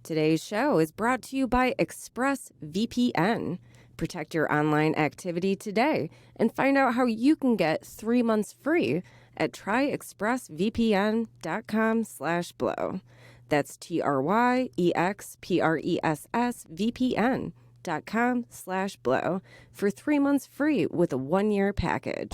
Today's show is brought to you by ExpressVPN. Protect your online activity today and find out how you can get 3 months free at tryexpressvpn.com/blow. That's tryexpressvpn.com/blow for 3 months free with a 1-year package.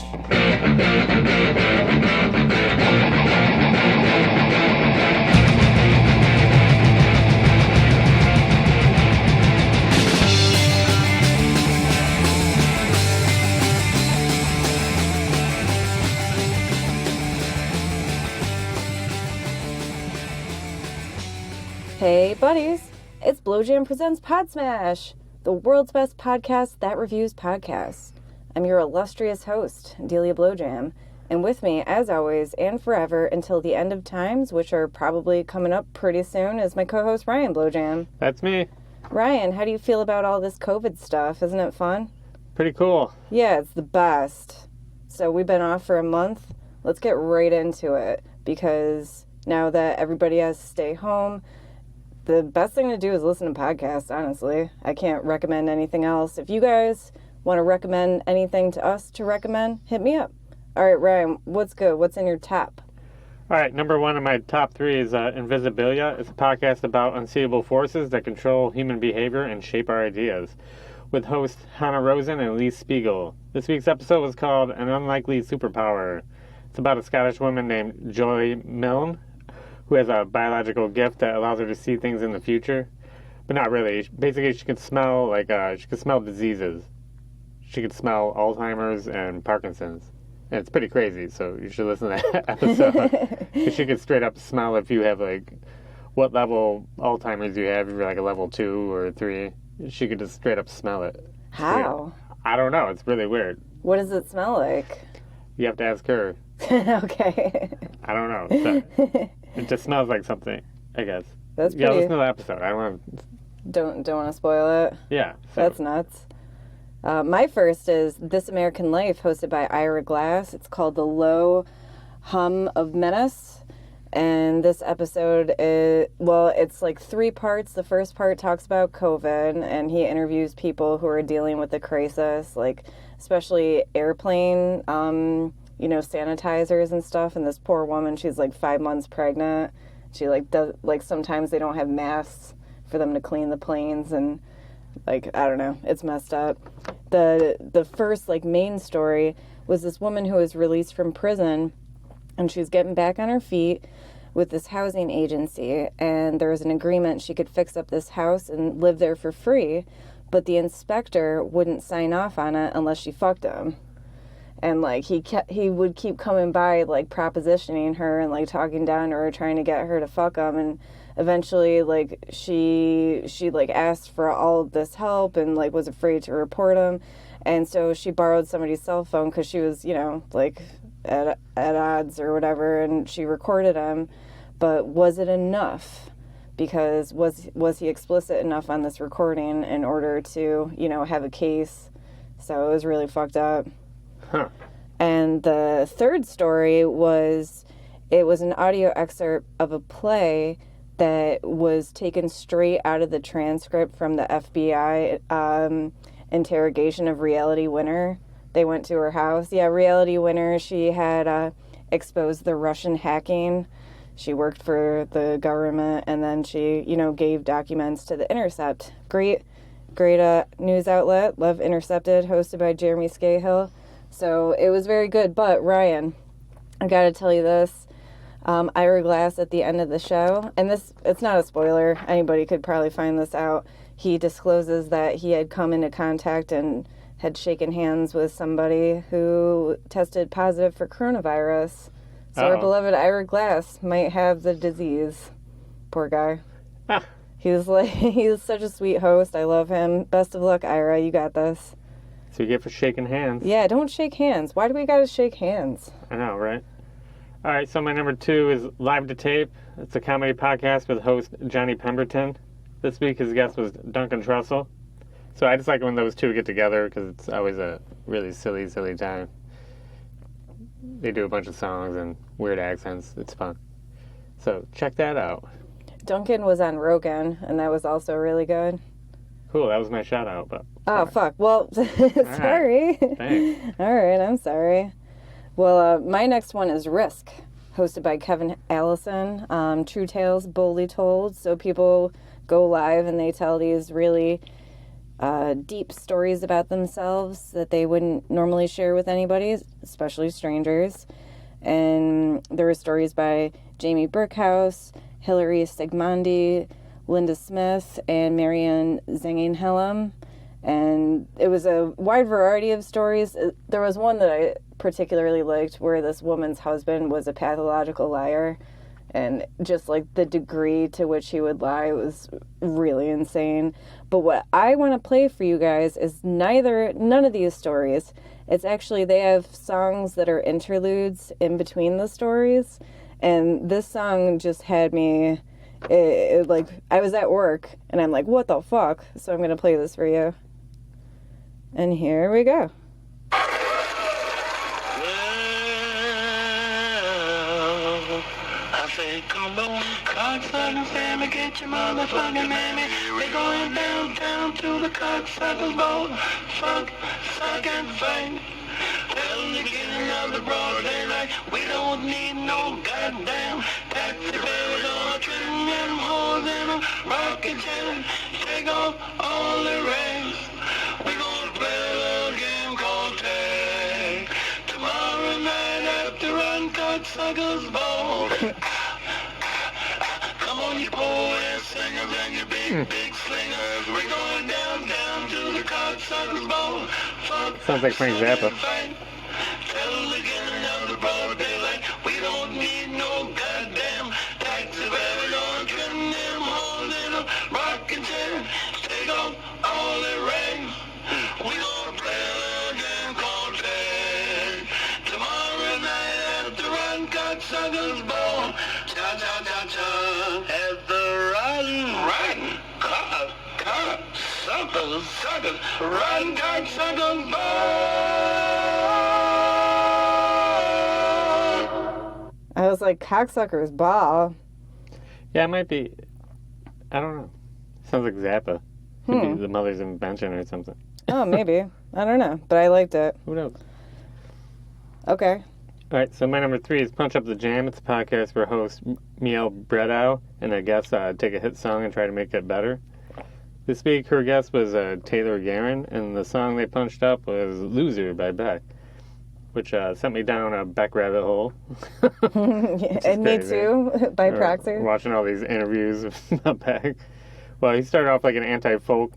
Hey buddies, it's Blowjam Presents Podsmash, the world's best podcast that reviews podcasts. I'm your illustrious host, Delia Blowjam, and with me, as always, and forever until the end of times, which are probably coming up pretty soon, is my co-host Ryan Blowjam. That's me. Ryan, how do you feel about all this COVID stuff? Isn't it fun? Pretty cool. Yeah, it's the best. So we've been off for a month. Let's get right into it, because now that everybody has to stay home, the best thing to do is listen to podcasts, honestly. I can't recommend anything else. If you guys want to recommend anything to us to recommend, hit me up. All right, Ryan, what's good? What's in your top? All right, number one of my top three is Invisibilia. It's a podcast about unseeable forces that control human behavior and shape our ideas, with hosts Hannah Rosen and Lee Spiegel. This week's episode was called An Unlikely Superpower. It's about a Scottish woman named Joy Milne, who has a biological gift that allows her to see things in the future, but not really. Basically, she can smell diseases. She can smell Alzheimer's and Parkinson's, and it's pretty crazy. So you should listen to that episode. She could straight up smell if you have what level Alzheimer's you have. If you're like a level 2 or 3, she could just straight up smell it. How? I don't know. It's really weird. What does it smell like? You have to ask her. Okay. I don't know. It just smells like something, I guess. That's pretty... Yeah, listen to the episode. I want to... Don't want to spoil it. Yeah. So. That's nuts. My first is This American Life, hosted by Ira Glass. It's called The Low Hum of Menace. And this episode it's like 3 parts. The first part talks about COVID, and he interviews people who are dealing with the crisis, like especially airplane sanitizers and stuff. And this poor woman, she's like 5 months pregnant. She does sometimes they don't have masks for them to clean the planes, and I don't know, it's messed up. The first main story was this woman who was released from prison, and she's getting back on her feet with this housing agency, and there was an agreement she could fix up this house and live there for free, but the inspector wouldn't sign off on it unless she fucked him. And he would keep coming by propositioning her and talking down to her, trying to get her to fuck him. And eventually she asked for all this help and was afraid to report him. And so she borrowed somebody's cell phone because she was at odds or whatever, and she recorded him. But was it enough? Because was he explicit enough on this recording in order to have a case? So it was really fucked up. Huh. And the third story was an audio excerpt of a play that was taken straight out of the transcript from the FBI interrogation of Reality Winner. They went to her house. Yeah, Reality Winner, she had exposed the Russian hacking. She worked for the government, and then she, gave documents to The Intercept. Great news outlet. Love Intercepted, hosted by Jeremy Scahill. So it was very good. But Ryan, I gotta tell you this. Ira Glass at the end of the show, and it's not a spoiler. Anybody could probably find this out. He discloses that he had come into contact and had shaken hands with somebody who tested positive for coronavirus. So our beloved Ira Glass might have the disease. Poor guy. Ah. He's such a sweet host. I love him. Best of luck, Ira. You got this. So you get for shaking hands. Yeah, don't shake hands. Why do we gotta shake hands? I know, right? All right, so my number 2 is Live to Tape. It's a comedy podcast with host Johnny Pemberton. This week his guest was Duncan Trussell. So I just like when those two get together because it's always a really silly time. They do a bunch of songs and weird accents. It's fun. So check that out. Duncan was on Rogan, and that was also really good. Cool, that was my shout out. But Oh, fuck. Well, sorry. Thanks. All right, I'm sorry. Well, my next one is Risk, hosted by Kevin Allison. True Tales Boldly Told. So people go live and they tell these really deep stories about themselves that they wouldn't normally share with anybody, especially strangers. And there were stories by Jamie Burkhouse, Hilary Sigmandi, Linda Smith, and Marianne Zangenhelm. And it was a wide variety of stories. There was one that I particularly liked where this woman's husband was a pathological liar. And just like the degree to which he would lie was really insane. But what I want to play for you guys is none of these stories. It's actually, they have songs that are interludes in between the stories. And this song just had me, like, I was at work and I'm like, what the fuck? So I'm going to play this for you. And here we go. Come on, cocksuckers, family, get your motherfucking mammy. We're going downtown to the cocksuckers bowl. Fuck, suck, and fight. Tell them to get another broad daylight. We don't need no goddamn taxi bearers or treating them hoes in a rocket chair. Take off all the rings. We're gonna play a little game called tag. Tomorrow night after run cocksuckers bowl. Come on, you poor-ass singers and you big slingers. We're going downtown to the cocksuckers bowl. Sounds like Frank Zappa. Tell them to get another broad daylight. We don't need no goddamn taxi bearers on trim them holes in a rocking chair. Take off all the rings. We gonna play a little game called tag. Tomorrow night after run cocksuckers bowl. Cha cha cha cha. At the rotten suckers, rotten cocksuckers bowl. I was like, cocksuckers ball. Yeah, it might be. I don't know. Sounds like Zappa. Could be the mother's invention or something. Oh, maybe. I don't know, but I liked it. Who knows? Okay. All right, so my number 3 is Punch Up the Jam. It's a podcast where host Miel Bredow and their guests take a hit song and try to make it better. This week, her guest was Taylor Guerin, and the song they punched up was Loser by Beck, which sent me down a Beck rabbit hole. And me too, by proxy. Watching all these interviews about Beck. Well, he started off like an anti-folk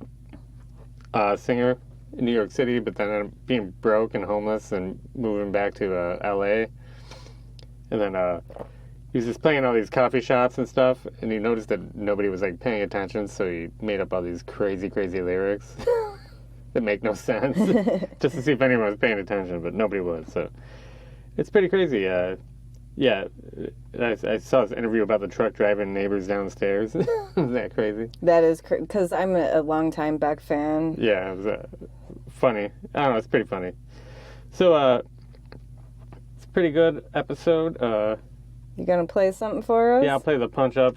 singer in New York City, but then ended up being broke and homeless and moving back to L.A. And then he was just playing all these coffee shops and stuff, and he noticed that nobody was like paying attention, so he made up all these crazy lyrics that make no sense, just to see if anyone was paying attention, but nobody was. So it's pretty crazy. Yeah, I saw this interview about the truck driving neighbors downstairs. Isn't that crazy? That is because I'm a longtime Beck fan. Yeah, it was funny. I don't know, it's pretty funny. So, it's a pretty good episode. You gonna play something for us? Yeah, I'll play the punch up.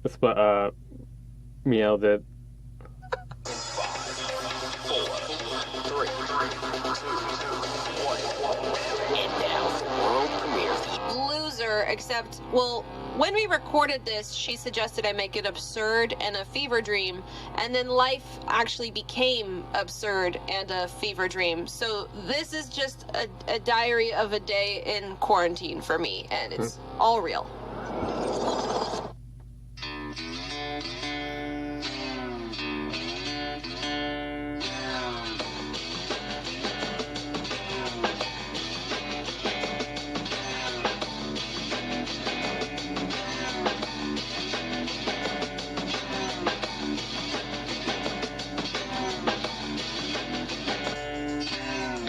That's what Miel did. 5, 4, 3, 2, 1. And now, world premiere. Loser, except, well, when we recorded this, she suggested I make it absurd and a fever dream, and then life actually became absurd and a fever dream. So this is just a diary of a day in quarantine for me, and it's all real.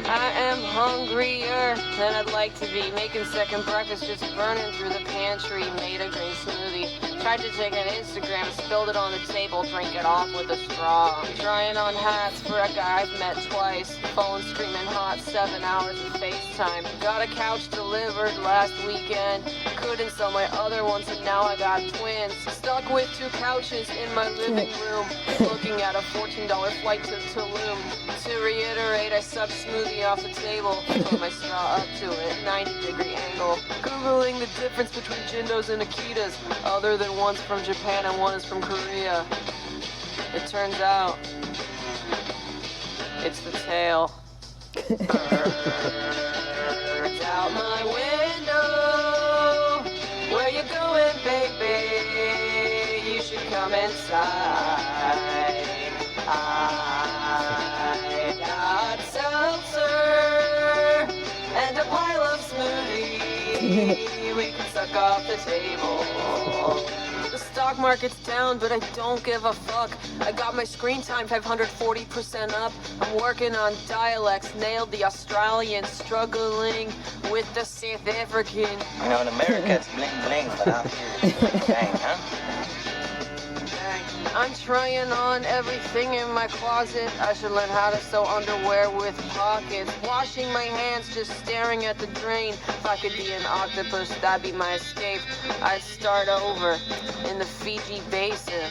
I am hungrier than I'd like to be. Making second breakfast, just burning through the pantry. Made a green smoothie. Tried to take an Instagram, spilled it on the table, drink it off with a straw. Trying on hats for a guy I've met twice. Phone screaming hot, 7 hours of FaceTime. Got a couch delivered last weekend. Couldn't sell my other ones, and now I got twins. Stuck with 2 couches in my living room. Looking at a $14 flight to Tulum. To reiterate, I sucked smoothie off the table. Put my straw up to it, 90-degree angle. Googling the difference between Jindos and Akitas, other than one's from Japan and one is from Korea. It turns out, it's the tail. Birds out my window. Where you going, baby? You should come inside. I got seltzer and a pile of smoothie. We can suck off the table. The stock market's down, but I don't give a fuck. I got my screen time 540% up. I'm working on dialects, nailed the Australian, struggling with the South African. You know, in America it's bling bling, but out here it's bang, huh? I'm trying on everything in my closet. I should learn how to sew underwear with pockets. Washing my hands, just staring at the drain. If I could be an octopus, that'd be my escape. I'd start over in the Fiji Basin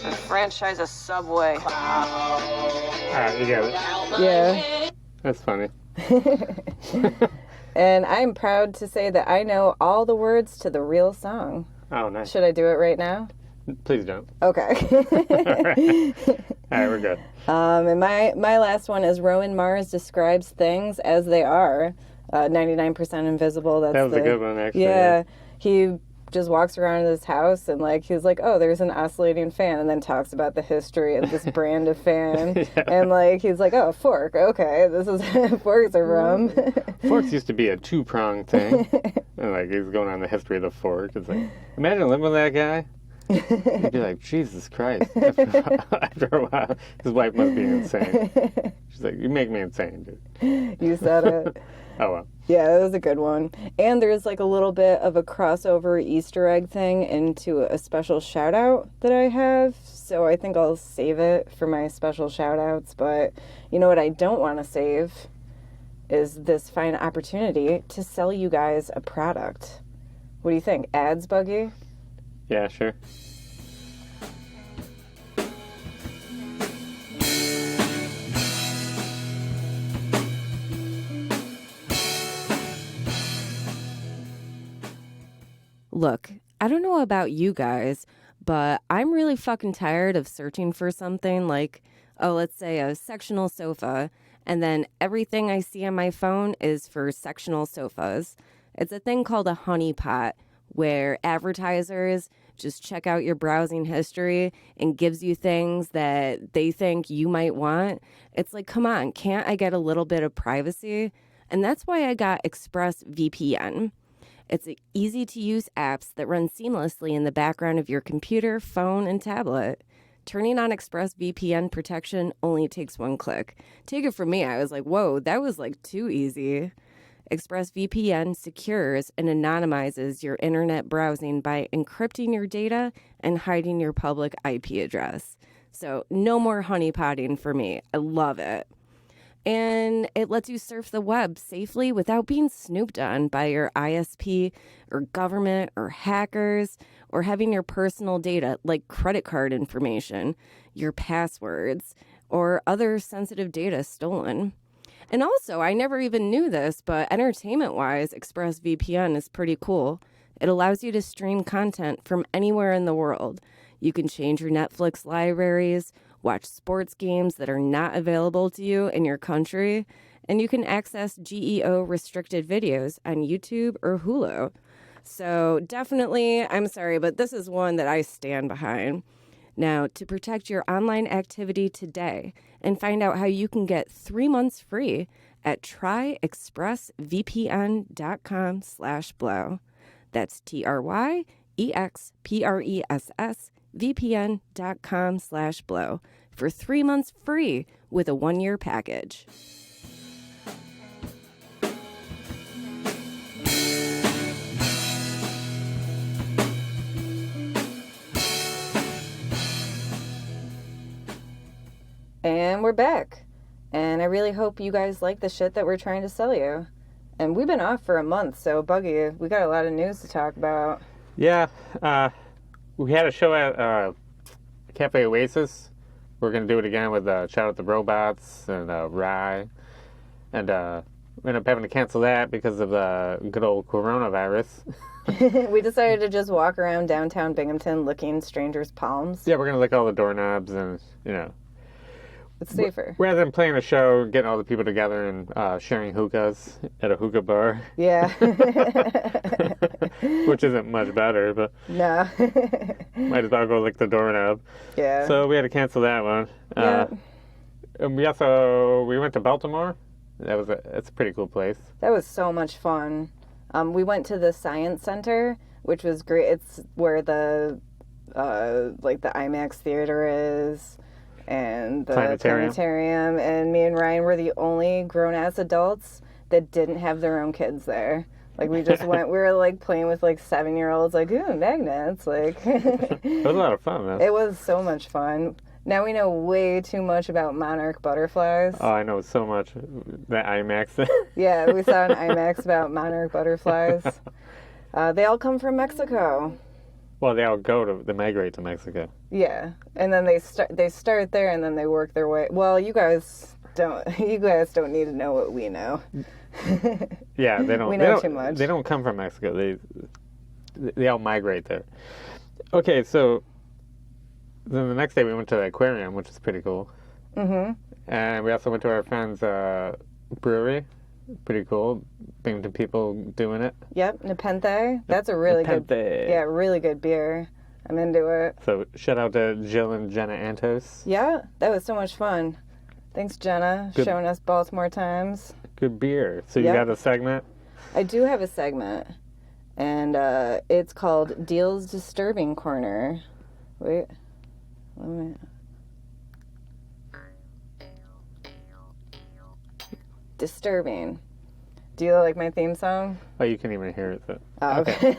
and franchise a Subway. Alright, you got it. Yeah. That's funny. And I'm proud to say that I know all the words to the real song. Oh, nice. Should I do it right now? Please don't. Okay. Alright, we're good. And my last one is Rowan Mars describes things as they are. 99% invisible. That was a good one, actually. Yeah. He just walks around his house and he's like, oh, there's an oscillating fan, and then talks about the history of this brand of fan. Yeah. And he's like, oh, fork. Okay, this is forks are from. Forks used to be a 2-prong thing. And he's going on the history of the fork. It's like, imagine living with that guy. You'd be like, Jesus Christ. After a while, his wife must be insane. She's like, you make me insane, dude. You said it. Oh, well. Yeah, that was a good one. And there's a little bit of a crossover Easter egg thing into a special shout out that I have. So I think I'll save it for my special shout outs. But you know what I don't want to save is this fine opportunity to sell you guys a product. What do you think? Ads, Buggy? Yeah, sure. Look, I don't know about you guys, but I'm really fucking tired of searching for something like, let's say a sectional sofa, and then everything I see on my phone is for sectional sofas. It's a thing called a honeypot, where advertisers just check out your browsing history and gives you things that they think you might want. It's like, come on, can't I get a little bit of privacy? And that's why I got ExpressVPN. It's easy-to-use apps that run seamlessly in the background of your computer, phone, and tablet. Turning on ExpressVPN protection only takes 1 click. Take it from me, I was like, whoa, that was too easy. ExpressVPN secures and anonymizes your internet browsing by encrypting your data and hiding your public IP address. So no more honeypotting for me. I love it. And it lets you surf the web safely without being snooped on by your ISP or government or hackers or having your personal data like credit card information, your passwords, or other sensitive data stolen. And also, I never even knew this, but entertainment-wise, ExpressVPN is pretty cool. It allows you to stream content from anywhere in the world. You can change your Netflix libraries, watch sports games that are not available to you in your country, and you can access GEO-restricted videos on YouTube or Hulu. So definitely, I'm sorry, but this is one that I stand behind. Now, to protect your online activity today and find out how you can get 3 months free at tryexpressvpn.com/blow. That's tryexpressvpn.com/blow for 3 months free with a 1-year package. And we're back. And I really hope you guys like the shit that we're trying to sell you. And we've been off for a month, so Buggy, we got a lot of news to talk about. Yeah, we had a show at Cafe Oasis. We're going to do it again with Shout Out the Robots and Rye. And we ended up having to cancel that because of the good old coronavirus. We decided to just walk around downtown Binghamton licking strangers' palms. Yeah, we're going to lick all the doorknobs and, It's safer. rather than playing a show, getting all the people together and sharing hookahs at a hookah bar. Yeah. Which isn't much better, but No. might as well go lick the doorknob. Yeah. So we had to cancel that one. Yeah. And we went to Baltimore. It's a pretty cool place. That was so much fun. We went to the Science Center, which was great. It's where the IMAX theater is, and the planetarium. And me and Ryan were the only grown-ass adults that didn't have their own kids there. Like, we just went, we were, like, playing with, like, 7-year-olds, like, ooh, magnets, like. It was a lot of fun, man. It was so much fun. Now we know way too much about monarch butterflies. Oh, I know so much. That IMAX. Yeah, we saw an IMAX about monarch butterflies. They all come from Mexico. Well, they migrate to Mexico. Yeah, and then they start there, and then they work their way. Well, you guys don't need to know what we know. Yeah, they don't. We know too much. They don't come from Mexico. They all migrate there. Okay, so then the next day we went to the aquarium, which is pretty cool. Mm-hmm. And we also went to our friend's brewery. Pretty cool. Binghamton people doing it. Yep, Nepenthe. That's a really good. Yeah, really good beer. I'm into it. So shout out to Jill and Jenna Antos. Yeah, that was so much fun. Thanks, Jenna, showing us Baltimore times. Good beer. So you got a segment? I do have a segment, and it's called Deal's Disturbing Corner. Wait, let me. Disturbing. Do you like my theme song? Oh, you can't even hear it. So. Oh, okay.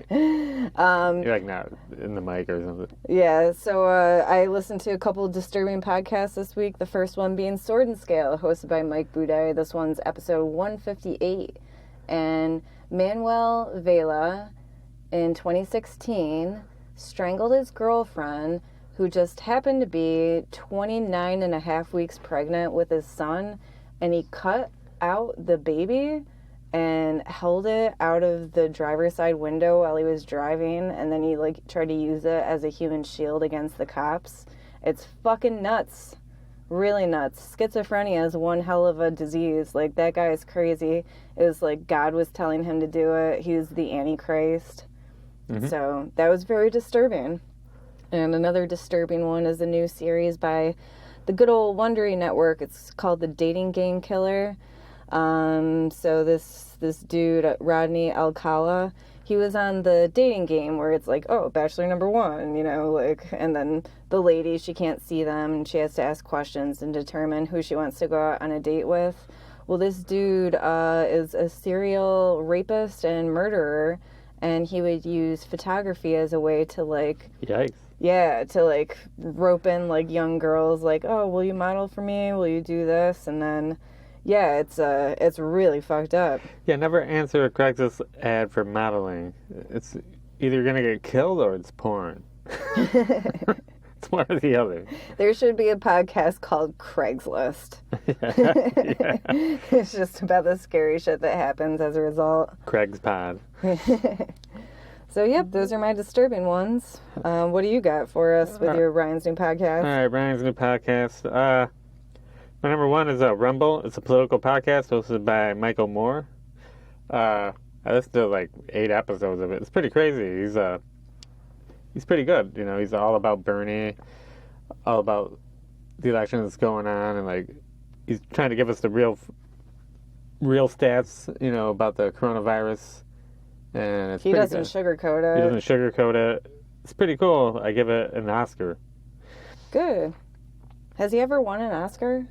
You're like not in the mic or something. Yeah, so I listened to a couple of disturbing podcasts this week. The first one being Sword and Scale, hosted by Mike Boudet. This one's episode 158. And Manuel Vela, in 2016, strangled his girlfriend, who just happened to be 29 and a half weeks pregnant with his son, and he cut out the baby and held it out of the driver's side window while he was driving, and then he tried to use it as a human shield against the cops. It's fucking nuts. Really nuts. Schizophrenia is one hell of a disease. Like, that guy is crazy. It was like God was telling him to do it. He's the Antichrist. Mm-hmm. So that was very disturbing. And another disturbing one is a new series by the good old Wondery Network. It's called The Dating Game Killer. So this dude, Rodney Alcala, he was on the dating game where it's like, oh, bachelor number one, and then the lady, she can't see them and she has to ask questions and determine who she wants to go out on a date with. Well, this dude is a serial rapist and murderer, and he would use photography as a way to Yikes. Yeah, to rope in young girls, oh, will you model for me? Will you do this? And then, yeah, it's really fucked up. Yeah, never answer a Craigslist ad for modeling. It's either gonna get killed or it's porn. It's one or the other. There should be a podcast called Craigslist. Yeah. It's just about the scary shit that happens as a result. Craig's Pod. So, yep, those are my disturbing ones. What do you got for us with your Ryan's New Podcast? All right, Ryan's New Podcast. My number one is Rumble. It's a political podcast hosted by Michael Moore. I listened to 8 episodes of it. It's pretty crazy. He's pretty good. He's all about Bernie, all about the election that's going on, and he's trying to give us the real stats, about the coronavirus. And he doesn't sugarcoat it. He doesn't sugarcoat it. It's pretty cool. I give it an Oscar. Good. Has he ever won an Oscar?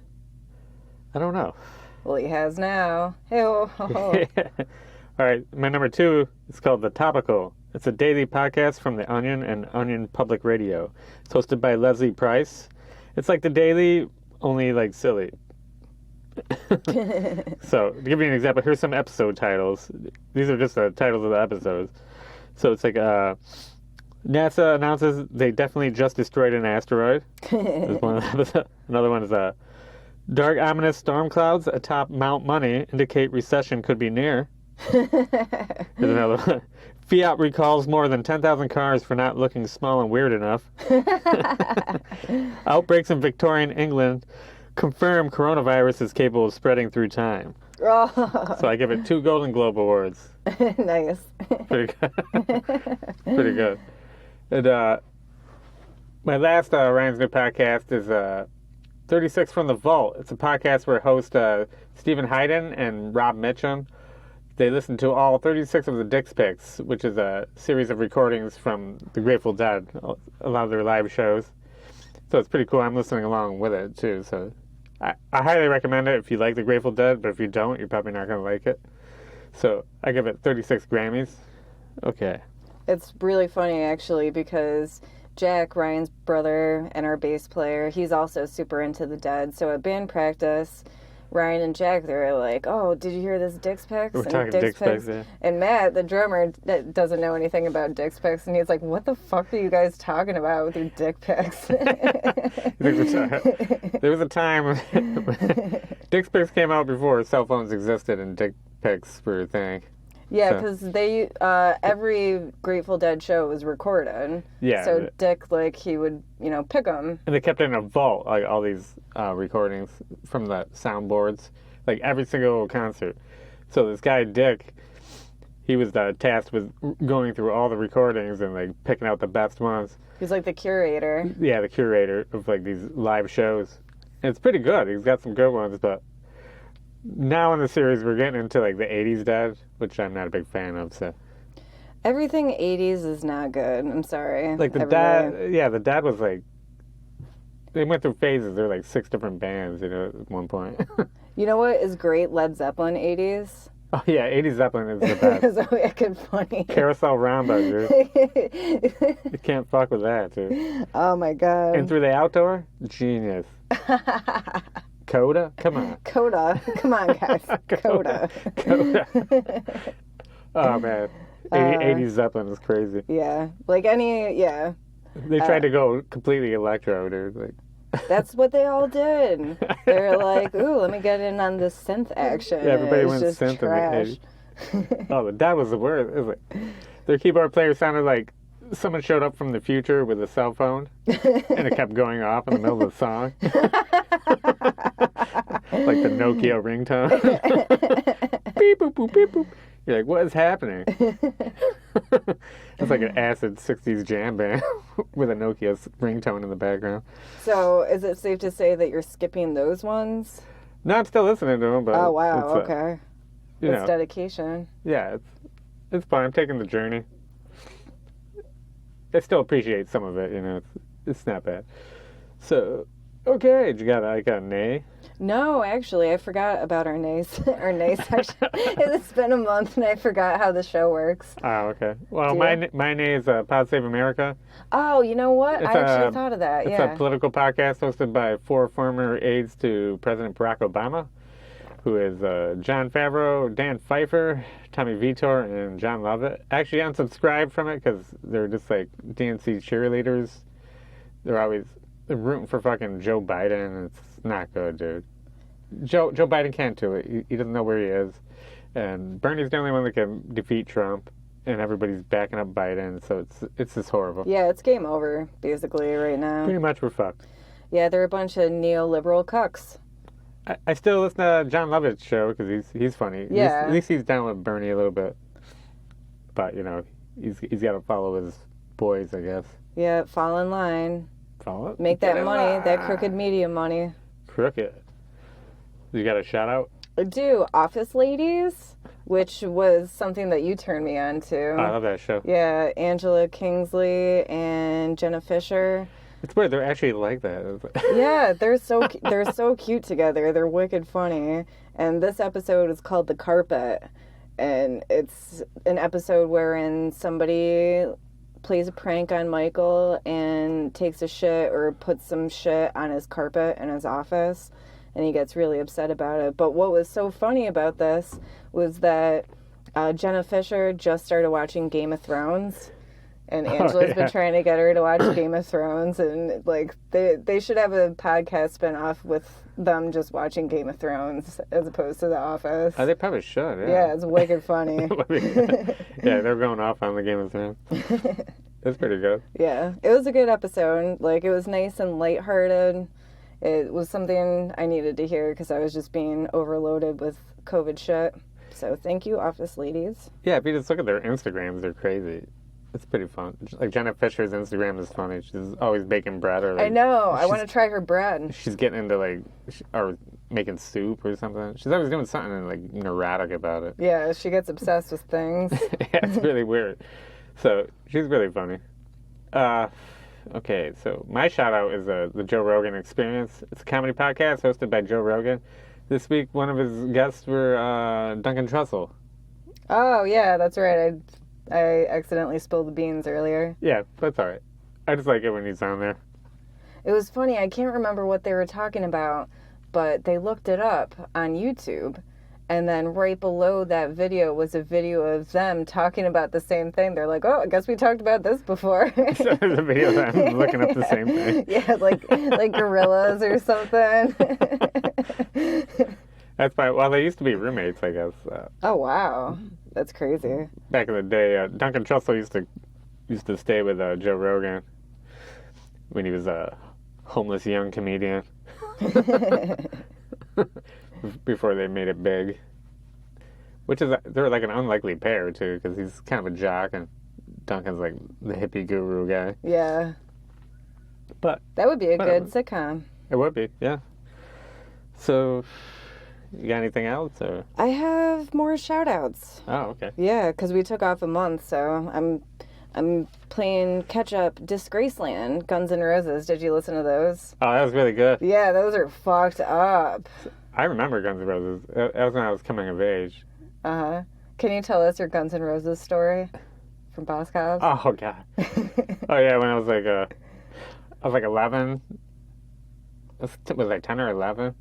I don't know. Well, he has now. Hey-oh. All right, my number 2 is called The Topical. It's a daily podcast from The Onion and Onion Public Radio. It's hosted by Leslie Price. It's like The Daily only like silly. So, to give you an example, here's some episode titles. These are just the titles of the episodes. So it's like, NASA announces they definitely just destroyed an asteroid. Is one of the episodes. Another one is dark ominous storm clouds atop Mount Money indicate recession could be near. Here's another one. Fiat recalls more than 10,000 cars for not looking small and weird enough. Outbreaks in Victorian England confirm coronavirus is capable of spreading through time. Oh. So I give it 2 Golden Globe Awards. Nice. Pretty good. Pretty good. And my last Ryan's New podcast is 36 from the Vault. It's a podcast where host Stephen Hayden and Rob Mitchum, they listen to all 36 of the Dick's Picks, which is a series of recordings from the Grateful Dead, a lot of their live shows. So it's pretty cool. I'm listening along with it, too. So I highly recommend it if you like the Grateful Dead, but if you don't, you're probably not going to like it. So I give it 36 Grammys. Okay. It's really funny, actually, because Jack, Ryan's brother, and our bass player, he's also super into the Dead. So at band practice, Ryan and Jack, they're like, "Oh, did you hear this Dick's Picks?" We're talking Dick's Picks, yeah. And Matt, the drummer, that doesn't know anything about Dick's Picks, and he's like, "What the fuck are you guys talking about with your dick pics?" There was a time Dick's Picks came out before cell phones existed and Dick Picks were a thing. Yeah, because they every Grateful Dead show was recorded. Yeah. So Dick, like, he would, pick them. And they kept it in a vault, like all these recordings from the soundboards, like every single concert. So this guy Dick, he was tasked with going through all the recordings and like picking out the best ones. He's like the curator. Yeah, the curator of like these live shows. And it's pretty good. He's got some good ones, but now in the series we're getting into like the 80s Dead, which I'm not a big fan of. So everything 80s is not good. I'm sorry. Like the Dad, yeah, the Dad was like, they went through phases. There were like 6 different bands, at one point. You know what is great? Led Zeppelin 80s. Oh yeah, 80s Zeppelin is the best. It's so wicked funny. Carousel Roundabout, dude. You can't fuck with that, dude. Oh my god. And Through the Outdoor, genius. Coda? Come on. Coda. Come on, guys. Coda. Coda. Oh, man. 80s Zeppelin is crazy. Yeah. Yeah. They tried to go completely electro, dude. Like, that's what they all did. They're like, ooh, let me get in on this synth action. Yeah, everybody went just synth trash. in the 80s. Oh, that was the worst. It was like, their keyboard player sounded like someone showed up from the future with a cell phone, and it kept going off in the middle of the song. Like the Nokia ringtone. Beep, boop, boop, beep, boop. You're like, what is happening? It's like an acid 60s jam band with a Nokia ringtone in the background. So, is it safe to say that you're skipping those ones? No, I'm still listening to them, but oh wow, okay. It's dedication. Yeah, it's fun. I'm taking the journey. I still appreciate some of it, it's not bad. So, okay, you got a nay? No, actually, I forgot about our nay section. It's been a month and I forgot how the show works. Oh, okay. Well, my nay is Pod Save America. Oh, you know what? I actually thought of that, It's a political podcast hosted by 4 former aides to President Barack Obama, who is John Favreau, Dan Pfeiffer, Tommy Vitor, and John Lovett. Actually, unsubscribed from it because they're just like DNC cheerleaders. They're rooting for fucking Joe Biden. It's not good, dude. Joe Biden can't do it. He doesn't know where he is. And Bernie's the only one that can defeat Trump. And everybody's backing up Biden. So it's just horrible. Yeah, it's game over, basically, right now. Pretty much we're fucked. Yeah, they're a bunch of neoliberal cucks. I still listen to John Lovett's show because he's funny. Yeah. At least he's down with Bernie a little bit. But, he's got to follow his boys, I guess. Yeah, fall in line. Follow? Make that money, that crooked media money. Crooked. You got a shout out? I do. Office Ladies, which was something that you turned me on to. Oh, I love that show. Yeah, Angela Kingsley and Jenna Fisher. It's weird. They're actually like that. Yeah, they're so cute together. They're wicked funny. And this episode is called The Carpet. And it's an episode wherein somebody plays a prank on Michael and takes a shit or puts some shit on his carpet in his office, and he gets really upset about it. But what was so funny about this was that Jenna Fisher just started watching Game of Thrones, and Angela's been trying to get her to watch Game of Thrones, and like they should have a podcast spinoff with them just watching Game of Thrones as opposed to The Office. Oh, they probably should. Yeah, it's wicked funny. Yeah, they're going off on the Game of Thrones. It's pretty good. Yeah, it was a good episode. Like, it was nice and lighthearted. It was something I needed to hear because I was just being overloaded with COVID shit. So thank you, office ladies. Yeah, if you just look at their Instagrams, they're crazy. It's pretty fun. Like, Jenna Fisher's Instagram is funny. She's always baking bread. Or like, I know. I want to try her bread. She's getting into, like, or making soup or something. She's always doing something, like, neurotic about it. Yeah, she gets obsessed with things. Yeah, it's really weird. So, she's really funny. Okay, so my shout-out is the Joe Rogan Experience. It's a comedy podcast hosted by Joe Rogan. This week, one of his guests were Duncan Trussell. Oh, yeah, that's right. I accidentally spilled the beans earlier. Yeah, that's all right. I just like it when he's on there. It was funny. I can't remember what they were talking about, but they looked it up on YouTube. And then right below that video was a video of them talking about the same thing. They're like, oh, I guess we talked about this before. So there's a video of them looking up the same thing. Yeah, like gorillas or something. That's fine. Well, they used to be roommates, I guess. Oh, wow. That's crazy. Back in the day, Duncan Trussell used to stay with Joe Rogan when he was a homeless young comedian. Before they made it big. Which is, they're like an unlikely pair, too, because he's kind of a jock and Duncan's like the hippie guru guy. Yeah. But that would be a good sitcom. It would be, yeah. So, you got anything else? Or? I have more shout-outs. Oh, okay. Yeah, because we took off a month, so I'm playing catch-up Disgraceland, Guns N' Roses. Did you listen to those? Oh, that was really good. Yeah, those are fucked up. I remember Guns N' Roses. That was when I was coming of age. Uh-huh. Can you tell us your Guns N' Roses story from Boscov? Oh, God. Oh, yeah, when I was like 11. Was I 10 or 11?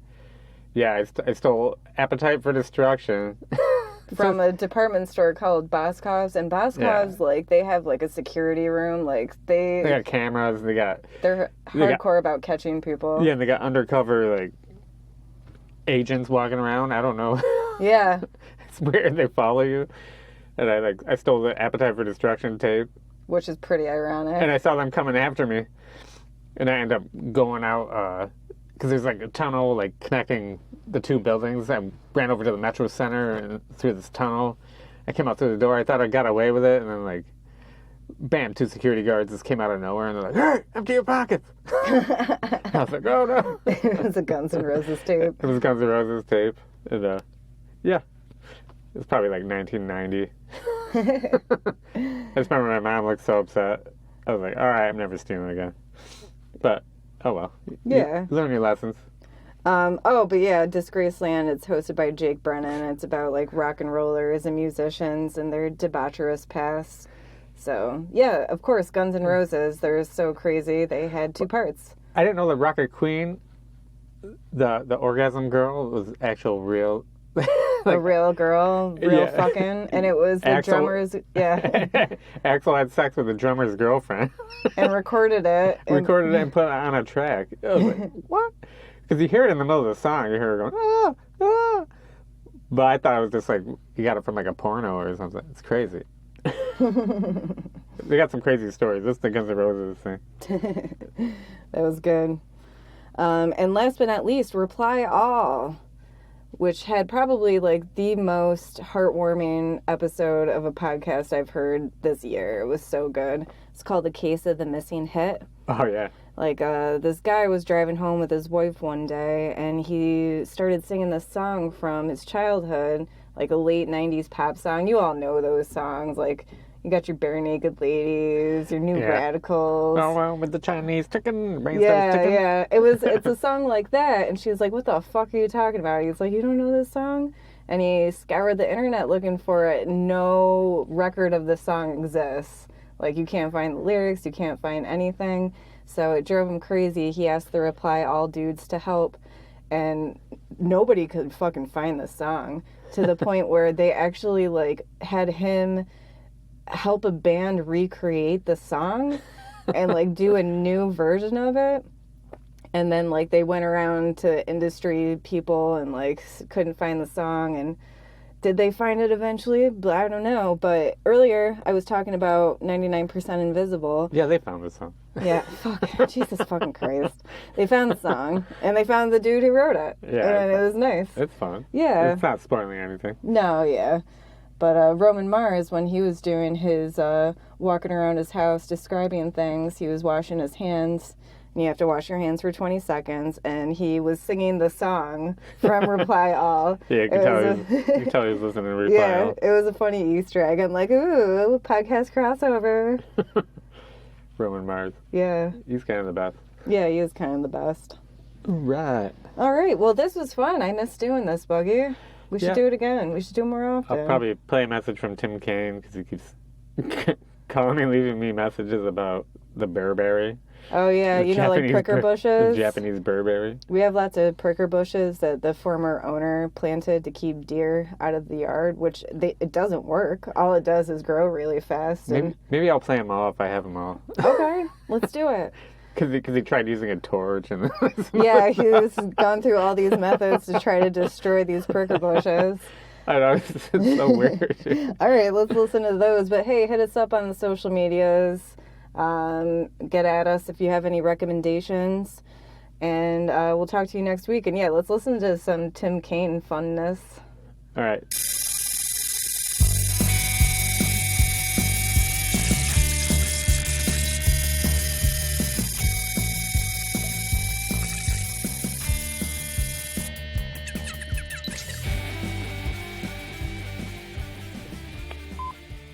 Yeah, I stole Appetite for Destruction. From a department store called Boscov's, and Boscov's, like, they have, like, a security room, like, they got cameras, they're hardcore about catching people. Yeah, and they got undercover, like, agents walking around, I don't know. Yeah. It's weird, they follow you. And I stole the Appetite for Destruction tape. Which is pretty ironic. And I saw them coming after me. And I ended up going out, because there's like a tunnel like connecting the two buildings. I ran over to the Metro Center and through this tunnel. I came out through the door. I thought I got away with it, and then like, bam! 2 security guards just came out of nowhere, and they're like, "Hey, empty your pockets!" I was like, "Oh no!" It was a Guns N' Roses tape. It was a Guns N' Roses tape, and yeah, it was probably like 1990. I just remember my mom looked so upset. I was like, "All right, I'm never stealing again." But oh well. Yeah. You learn your lessons. But yeah, Disgraceland, it's hosted by Jake Brennan. It's about like rock and rollers and musicians and their debaucherous past. So yeah, of course, Guns N' Roses, they're so crazy. They had 2 parts. I didn't know the Rocket Queen, the orgasm girl, was actual real. A real girl, real fucking, and it was the drummer's, Axl had sex with the drummer's girlfriend. And recorded it. And put it on a track. I was like, what? Because you hear it in the middle of the song, you hear her going, ah, ah. But I thought it was just like, you got it from like a porno or something. It's crazy. They got some crazy stories. This is the Guns N' Roses thing. That was good. And last but not least, Reply All, which had probably like the most heartwarming episode of a podcast I've heard this year. It was so good. It's called The Case of the Missing Hit. Oh, yeah. Like, this guy was driving home with his wife one day, and he started singing this song from his childhood, like a late 90s pop song. You all know those songs, like, you got your Bare Naked Ladies, your New Radicals. Oh, well, with the Chinese chicken, yeah. It's a song like that, and she's like, what the fuck are you talking about? He's like, you don't know this song? And he scoured the internet looking for it. No record of the song exists. Like, you can't find the lyrics, you can't find anything. So it drove him crazy. He asked the Reply All dudes to help, and nobody could fucking find the song, to the point where they actually, like, had him help a band recreate the song and, like, do a new version of it. And then, like, they went around to industry people and, like, couldn't find the song. And did they find it eventually? I don't know. But earlier, I was talking about 99% Invisible. Yeah, they found the song. Yeah, fuck. Jesus fucking Christ. They found the song, and they found the dude who wrote it. Yeah. And it was nice. It's fun. Yeah. It's not spoiling anything. No, yeah. But Roman Mars, when he was doing his walking around his house describing things, he was washing his hands. And you have to wash your hands for 20 seconds. And he was singing the song from Reply All. Yeah, you can tell he was listening to Reply Yeah, All. it was a funny Easter egg. I'm like, ooh, podcast crossover. Roman Mars. Yeah. He's kind of the best. Yeah, he is kind of the best. Right. All right, well, this was fun. I miss doing this, Buggy. We should do it again. We should do it more often. I'll probably play a message from Tim Kaine because he keeps calling me, leaving me messages about the Barberry. Oh, yeah, you know, like pricker bushes? The Japanese Barberry. We have lots of pricker bushes that the former owner planted to keep deer out of the yard, which it doesn't work. All it does is grow really fast. Maybe I'll play them all if I have them all. Okay, let's do it. Because he tried using a torch. And Yeah, he's gone through all these methods to try to destroy these pricker bushes. I know, it's so weird. All right, let's listen to those. But hey, hit us up on the social medias. Get at us if you have any recommendations. And we'll talk to you next week. And yeah, let's listen to some Tim Kaine funness. All right.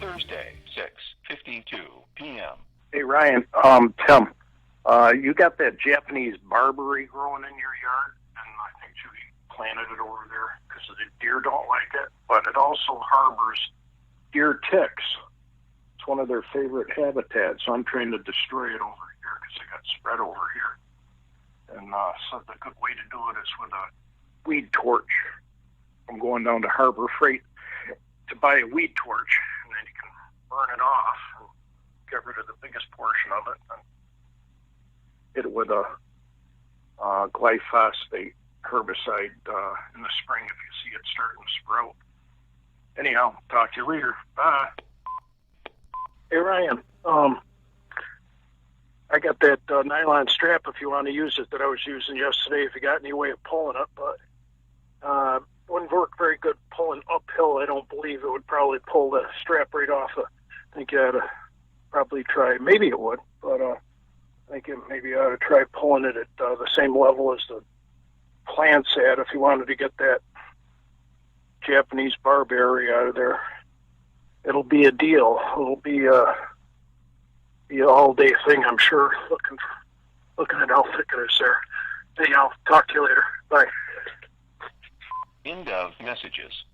Thursday, 6:52 p.m. Hey, Ryan. Tim, you got that Japanese barberry growing in your yard, and I think you planted it over there because the deer don't like it, but it also harbors deer ticks. It's one of their favorite habitats, so I'm trying to destroy it over here because it got spread over here. And so the good way to do it is with a weed torch. I'm going down to Harbor Freight to buy a weed torch, and then you can burn it off and get rid of the biggest portion of it and hit it with a glyphosate herbicide in the spring if you see it starting to sprout. Anyhow, talk to you later. Bye. Hey, Ryan. I got that nylon strap if you want to use it that I was using yesterday if you got any way of pulling it, but wouldn't work very good pulling uphill. I don't believe it would probably pull the strap right off. I think you ought to probably try. Maybe it would, but I think maybe you ought to try pulling it at the same level as the plants at if you wanted to get that Japanese barberry out of there. It'll be a deal. It'll be a all-day thing, I'm sure, looking at how thick it is there. Anyhow, talk to you later. Bye. End of messages.